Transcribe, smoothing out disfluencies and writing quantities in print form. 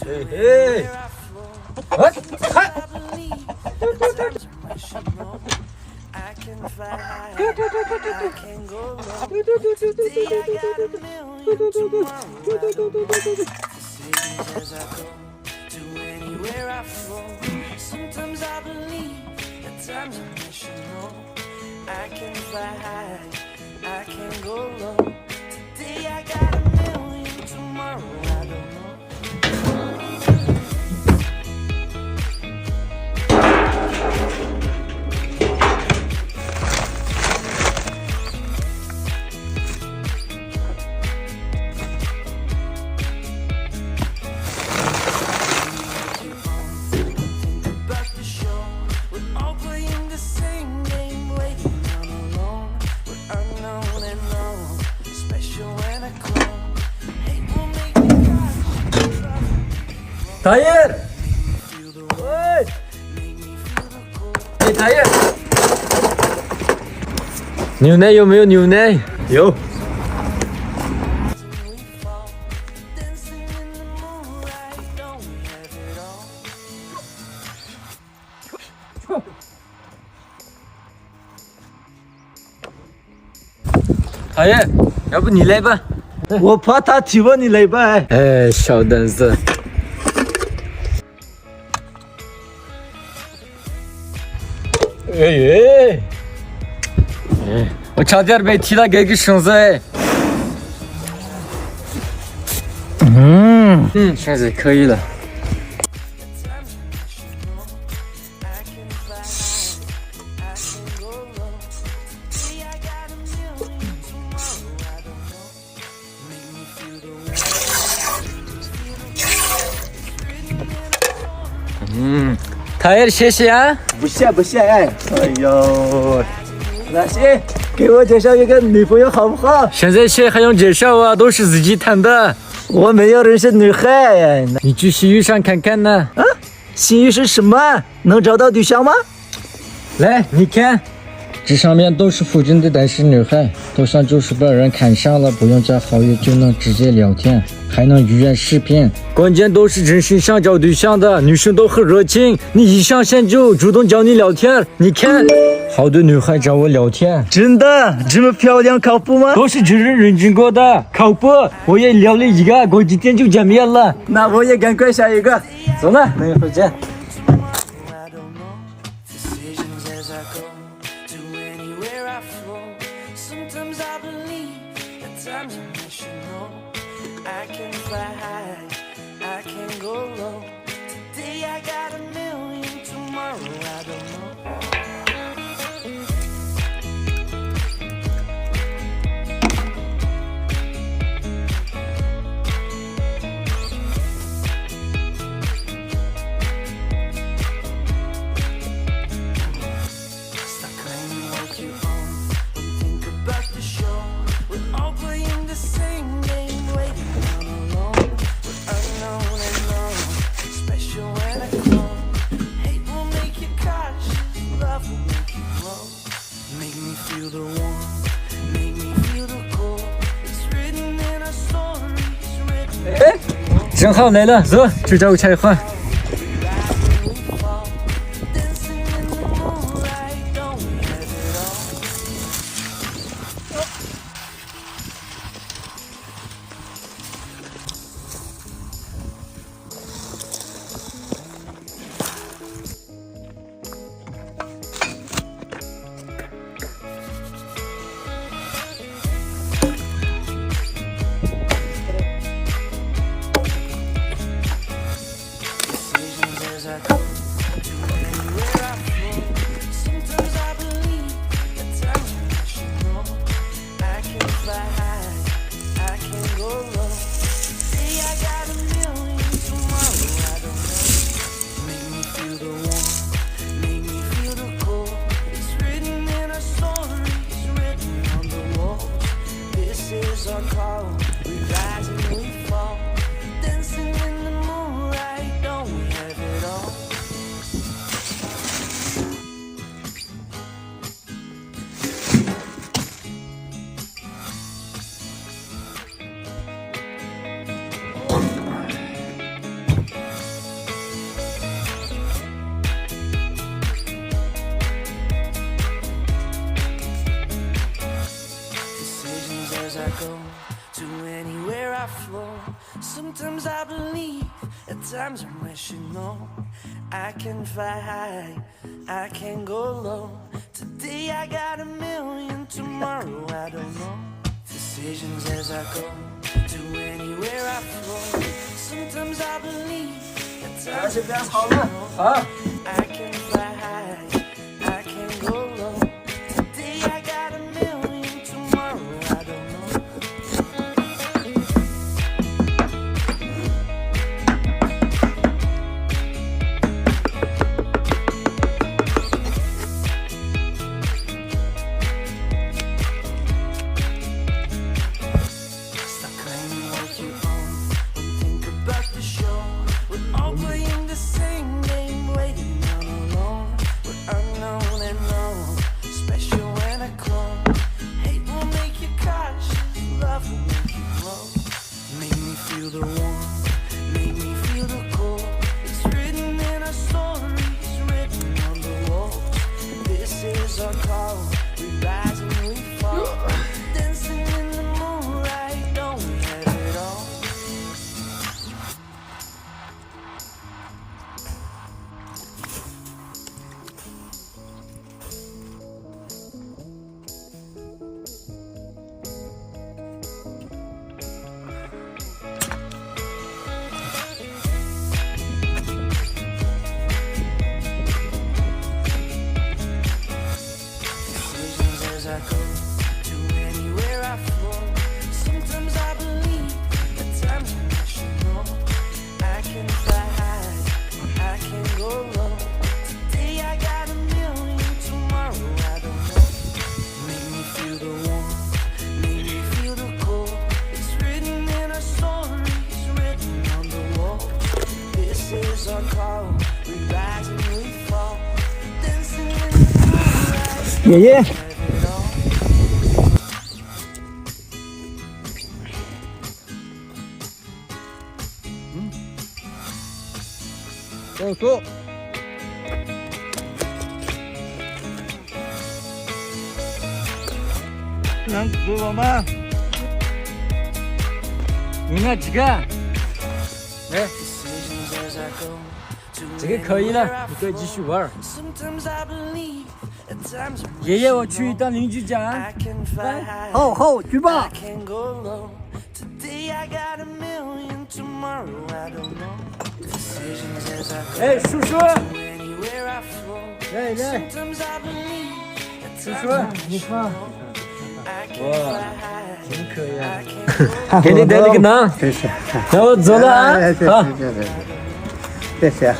Hey. What? I can fly high, I can go low. Today I got a million, tomorrow I don't know. Decisions as I go, to anywhere I flow. Sometimes I believe, at times I wish you know. I can fly high, I can go low. Today I got a million, tomorrow I don't know. Tahir! Oi! Hey Tahir! 牛奶有没有牛奶？有。Tahir，要不你来吧？我怕他提问你来吧。哎，小胆子。哎，我差点被踢了这个绳子哎。绳子可以了。Tahir，谢谢啊。不谢，哎呦，那行，给我介绍一个女朋友好不好？现在谁还用介绍啊？都是自己谈的。我没有认识女孩。你去西域上看看呢。啊，西域是什么？能找到对象吗？来，你看，这上面都是附近的单身女孩，头像就是被人看上了，不用加好友就能直接聊天，还能语言视频。关键都是真心想找对象的，女生都很热情，你一上线就主动找你聊天。你看，好多女孩找我聊天。真的这么漂亮，靠谱吗？都是真人认证过的，靠谱。我也聊了一个，过几天就见面了。那我也赶快下一个。走了，那一会儿见。I can fly high, I can go low. Today I got a million, tomorrow I don't know. Stop claiming what you own, don't think about the show. We're all playing the same game, waiting. Eh, 正好来了，走，去找我吃一会儿。Sometimes I believe, at times I'm rational. I can fly high, I can go low. Today I got a million, tomorrow I don't know. Decisions as I go, to anywhere I flow. Sometimes I believe, at times I'm rational. I can fly high, I can go low. Today I got a million, tomorrow I don't know. Stop claiming what you own and think about the show. We're all playing the same game, waiting on alone. We're unknown and known, special when I clone. Hate will make you cautious, love will make you glow. Make me feel the warmth, make me feel the cold. It's written in our stories, written on the walls. This is our call, we rise and we fall. Dancing in the moonlight, don't we have it all? Decisions as I go, to anywhere I flow. Sometimes I believe, at times I'm rational. I can fly high, I can go low. Today I got a million, tomorrow I don't know. Make me feel the warmth, make me feel the cold. It's written in our stories, written on the wall. This is our call, we rise and we fall. Dancing in the moonlight, 예예. have it all. 또. 난 그거 봐. 你看几个？哎， Decisions as I go, to 这个可以 anywhere 了， I 你可以继续玩。 Sometimes I believe, at times I'm 爷爷，我去当邻居家。 I can fly high, 好，举 I 报。 can go low. Today I got a million, tomorrow I don't know. Decisions as I go, 哎，叔叔， anywhere I flow. 来来， Sometimes I believe, at 叔 times 叔，你好， I can Wow. fly high, 真可以啊 I！can go 给你带了个囊，谢谢。那我走了啊。好。谢谢。